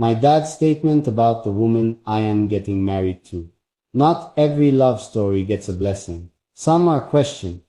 My dad's statement about the woman I am getting married to. Not every love story gets a blessing. Some are questioned,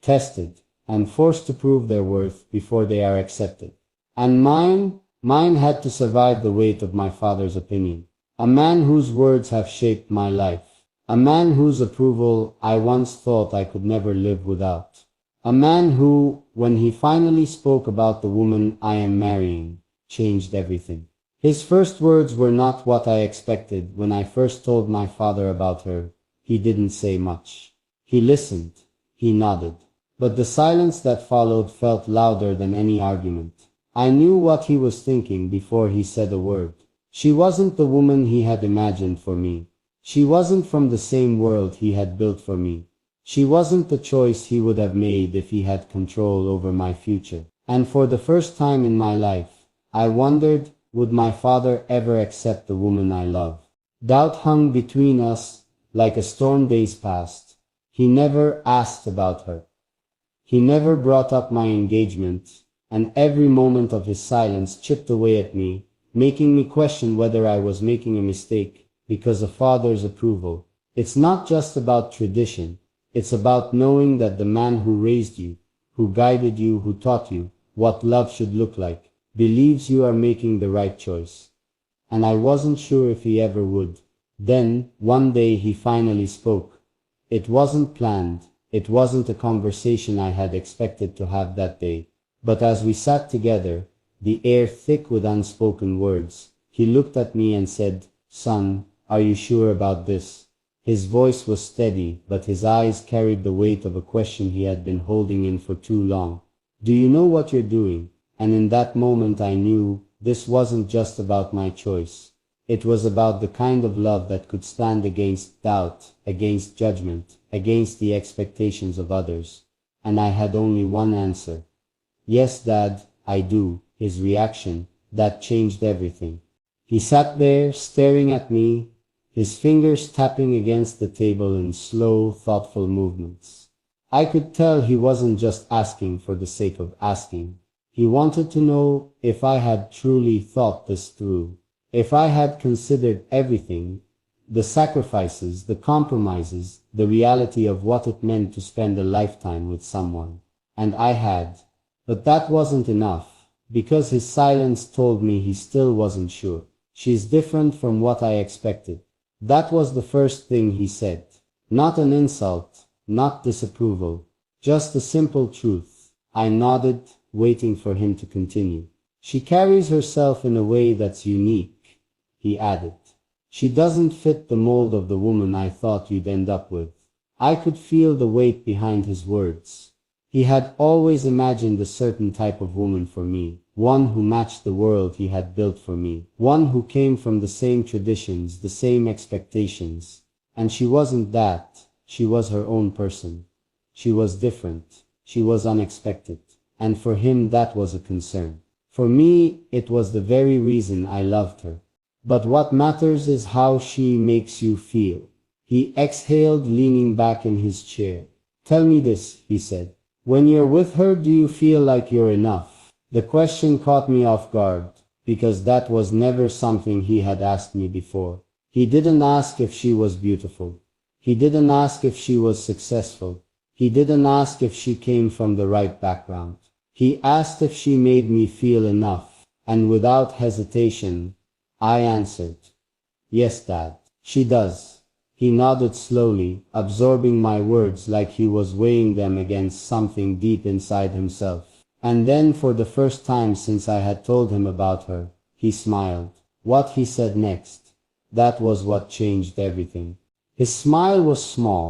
tested, and forced to prove their worth before they are accepted. And mine had to survive the weight of my father's opinion. A man whose words have shaped my life. A man whose approval I once thought I could never live without. A man who, when he finally spoke about the woman I am marrying, changed everything. His first words were not what I expected when I first told my father about her. He didn't say much. He listened. He nodded. But the silence that followed felt louder than any argument. I knew what he was thinking before he said a word. She wasn't the woman he had imagined for me. She wasn't from the same world he had built for me. She wasn't the choice he would have made if he had control over my future. And for the first time in my life, I wondered, would my father ever accept the woman I love? Doubt hung between us like a storm days past. He never asked about her. He never brought up my engagement, and every moment of his silence chipped away at me, making me question whether I was making a mistake because of father's approval. It's not just about tradition. It's about knowing that the man who raised you, who guided you, who taught you what love should look like, believes you are making the right choice. And I wasn't sure if he ever would. Then, one day he finally spoke. It wasn't planned. It wasn't a conversation I had expected to have that day. But as we sat together, the air thick with unspoken words, he looked at me and said, "Son, are you sure about this?" His voice was steady, but his eyes carried the weight of a question he had been holding in for too long. "Do you know what you're doing?" And in that moment I knew this wasn't just about my choice. It was about the kind of love that could stand against doubt, against judgment, against the expectations of others. And I had only one answer. "Yes, Dad, I do." His reaction, that changed everything. He sat there, staring at me, his fingers tapping against the table in slow, thoughtful movements. I could tell he wasn't just asking for the sake of asking. He wanted to know if I had truly thought this through, if I had considered everything, the sacrifices, the compromises, the reality of what it meant to spend a lifetime with someone. And I had. But that wasn't enough, because his silence told me he still wasn't sure. "She's different from what I expected." That was the first thing he said. Not an insult, not disapproval, just a simple truth. I nodded, waiting for him to continue. "She carries herself in a way that's unique," he added. "She doesn't fit the mold of the woman I thought you'd end up with." I could feel the weight behind his words. He had always imagined a certain type of woman for me, one who matched the world he had built for me, one who came from the same traditions, the same expectations. And she wasn't that. She was her own person. She was different. She was unexpected. And for him that was a concern. For me, it was the very reason I loved her. "But what matters is how she makes you feel." He exhaled, leaning back in his chair. "Tell me this," he said. "When you're with her, do you feel like you're enough?" The question caught me off guard, because that was never something he had asked me before. He didn't ask if she was beautiful. He didn't ask if she was successful. He didn't ask if she came from the right background. He asked if she made me feel enough, and without hesitation, I answered, "Yes, Dad, she does." He nodded slowly, absorbing my words like he was weighing them against something deep inside himself. And then, for the first time since I had told him about her, he smiled. What he said next, that was what changed everything. His smile was small,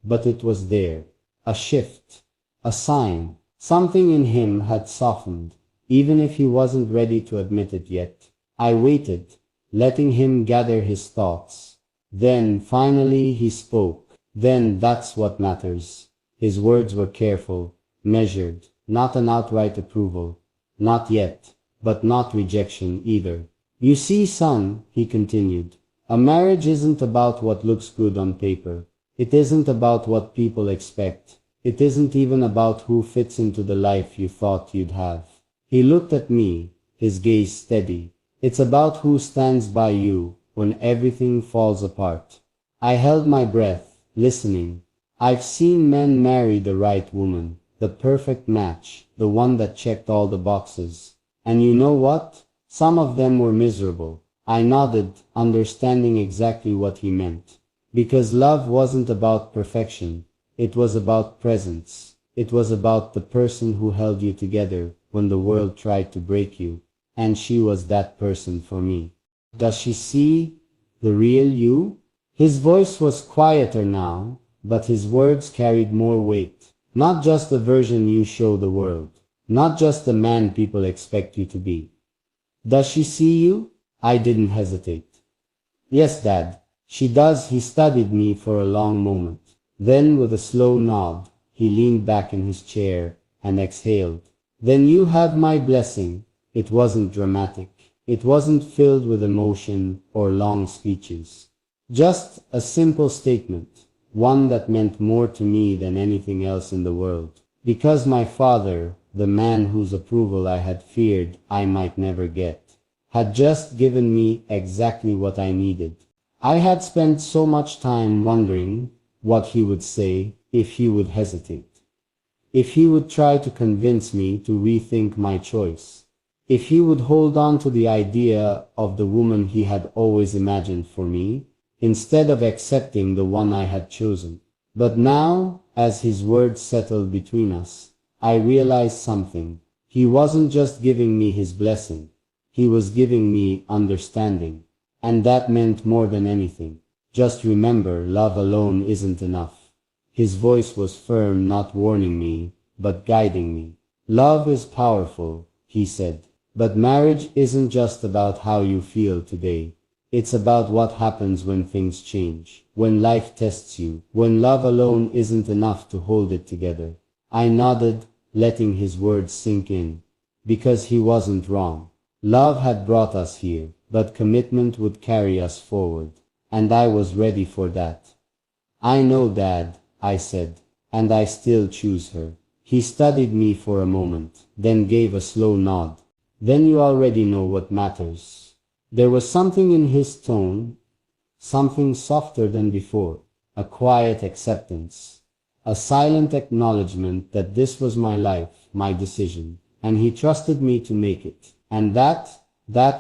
but it was there. A shift, a sign. Something in him had softened, even if he wasn't ready to admit it yet. I waited, letting him gather his thoughts. Then, finally, he spoke. Then that's what matters. His words were careful, measured, not an outright approval. Not yet, but not rejection either. "You see, son," he continued, "a marriage isn't about what looks good on paper. It isn't about what people expect. It isn't even about who fits into the life you thought you'd have." He looked at me, his gaze steady. It's about who stands by you when everything falls apart. I held my breath, listening. I've seen men marry the right woman, the perfect match, the one that checked all the boxes. And you know what? Some of them were miserable. I nodded, understanding exactly what he meant. Because love wasn't about perfection. It was about presence. It was about the person who held you together when the world tried to break you. And she was that person for me. Does she see the real you? His voice was quieter now, but his words carried more weight. Not just the version you show the world. Not just the man people expect you to be. Does she see you? I didn't hesitate. Yes, Dad, she does. He studied me for a long moment. Then, with a slow nod, he leaned back in his chair and exhaled. Then you have my blessing. It wasn't dramatic. It wasn't filled with emotion or long speeches. Just a simple statement, one that meant more to me than anything else in the world. Because my father, the man whose approval I had feared I might never get, had just given me exactly what I needed. I had spent so much time wondering what he would say, if he would hesitate, if he would try to convince me to rethink my choice, if he would hold on to the idea of the woman he had always imagined for me, instead of accepting the one I had chosen. But now, as his words settled between us, I realized something. He wasn't just giving me his blessing. He was giving me understanding. And that meant more than anything. Just remember, love alone isn't enough. His voice was firm, not warning me, but guiding me. Love is powerful, he said. But marriage isn't just about how you feel today. It's about what happens when things change, when life tests you, when love alone isn't enough to hold it together. I nodded, letting his words sink in. Because he wasn't wrong. Love had brought us here, but commitment would carry us forward. And I was ready for that. I know, Dad, I said, and I still choose her. He studied me for a moment, then gave a slow nod. Then you already know what matters. There was something in his tone, something softer than before, a quiet acceptance, a silent acknowledgement that this was my life, my decision, and he trusted me to make it. And that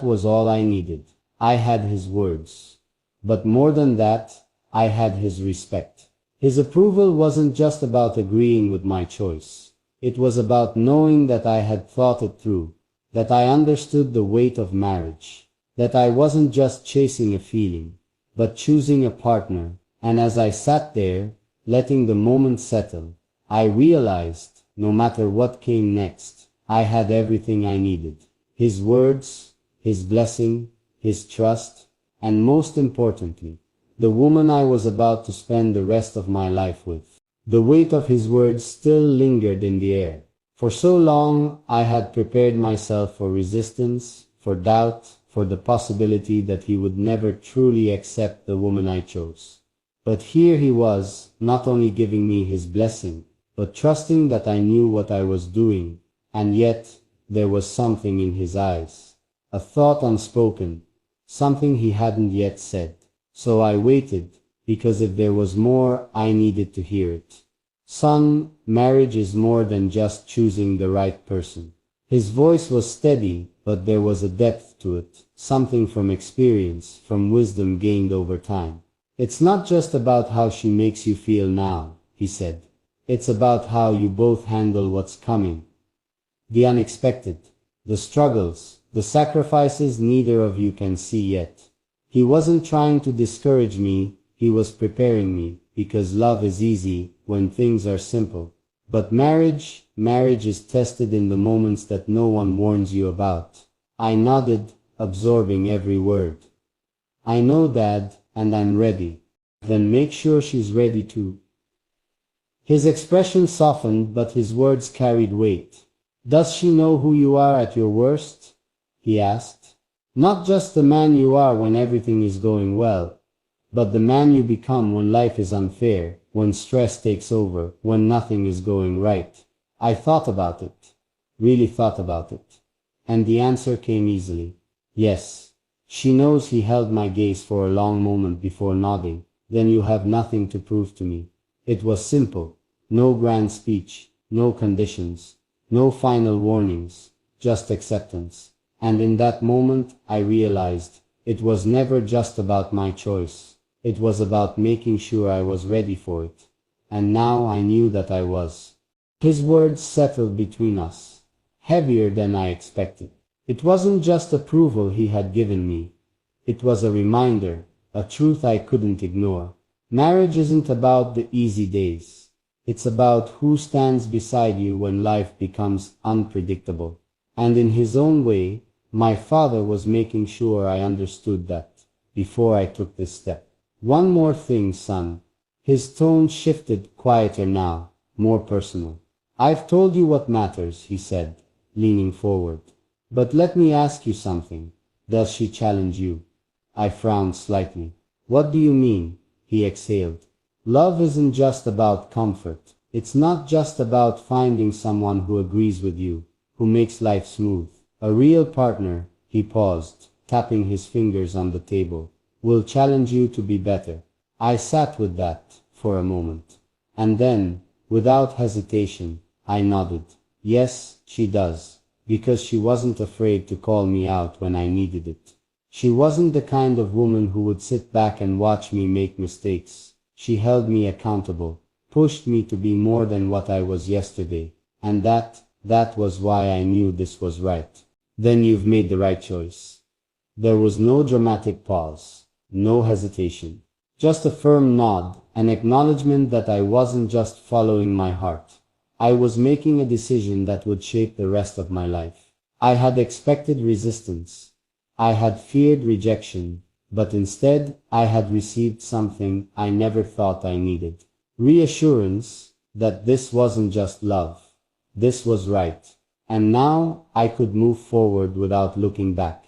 was all I needed. I had his words. But more than that, I had his respect. His approval wasn't just about agreeing with my choice. It was about knowing that I had thought it through, that I understood the weight of marriage, that I wasn't just chasing a feeling, but choosing a partner. And as I sat there, letting the moment settle, I realized, no matter what came next, I had everything I needed. His words, his blessing, his trust, and most importantly, the woman I was about to spend the rest of my life with. The weight of his words still lingered in the air. For so long, I had prepared myself for resistance, for doubt, for the possibility that he would never truly accept the woman I chose. But here he was, not only giving me his blessing, but trusting that I knew what I was doing. And yet, there was something in his eyes, a thought unspoken, something he hadn't yet said. So I waited, because if there was more, I needed to hear it. Son, marriage is more than just choosing the right person. His voice was steady, but there was a depth to it, something from experience, from wisdom gained over time. It's not just about how she makes you feel now, he said. It's about how you both handle what's coming. The unexpected, the struggles, the sacrifices neither of you can see yet. He wasn't trying to discourage me, he was preparing me, because love is easy when things are simple. But marriage is tested in the moments that no one warns you about. I nodded, absorbing every word. I know, Dad, and I'm ready. Then make sure she's ready too. His expression softened, but his words carried weight. Does she know who you are at your worst? He asked. Not just the man you are when everything is going well, but the man you become when life is unfair, when stress takes over, when nothing is going right. I thought about it, really thought about it, and the answer came easily. Yes. She knows. He held my gaze for a long moment before nodding. Then you have nothing to prove to me. It was simple. No grand speech, no conditions, no final warnings, just acceptance. And in that moment, I realized it was never just about my choice. It was about making sure I was ready for it. And now I knew that I was. His words settled between us, heavier than I expected. It wasn't just approval he had given me. It was a reminder, a truth I couldn't ignore. Marriage isn't about the easy days. It's about who stands beside you when life becomes unpredictable. And in his own way, my father was making sure I understood that before I took this step. One more thing, son. His tone shifted, quieter now, more personal. I've told you what matters, he said, leaning forward. But let me ask you something. Does she challenge you? I frowned slightly. What do you mean? He exhaled. Love isn't just about comfort. It's not just about finding someone who agrees with you, who makes life smooth. A real partner, he paused, tapping his fingers on the table, will challenge you to be better. I sat with that for a moment. And then, without hesitation, I nodded. Yes, she does. Because she wasn't afraid to call me out when I needed it. She wasn't the kind of woman who would sit back and watch me make mistakes. She held me accountable, pushed me to be more than what I was yesterday, and that was why I knew this was right. Then you've made the right choice. There was no dramatic pause, no hesitation, just a firm nod, an acknowledgement that I wasn't just following my heart. I was making a decision that would shape the rest of my life. I had expected resistance. I had feared rejection, but instead I had received something I never thought I needed. Reassurance that this wasn't just love. This was right. And now I could move forward without looking back.